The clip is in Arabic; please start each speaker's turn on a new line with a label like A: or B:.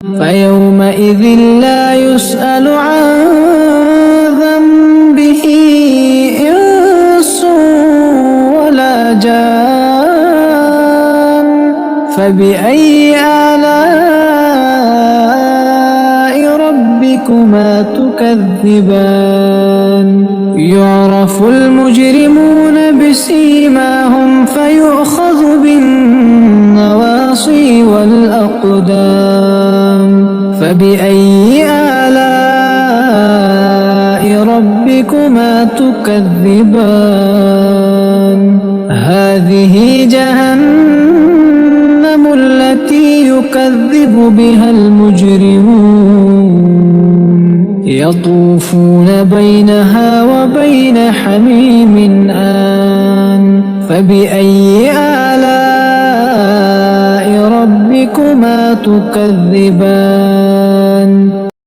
A: فيومئذ لا يسأل عن ذنبه إنس ولا جان فبأي آلاء ربكما تكذبان يعرف المجرمون بسيماهم فيؤخذ بالنواصي والأقدام فبأي آلاء ربكما تكذبان هذه جهنم التي يكذب بها المجرمون يطوفون بينها وبين حميم آن فبأي آلاء ربكما تكذبان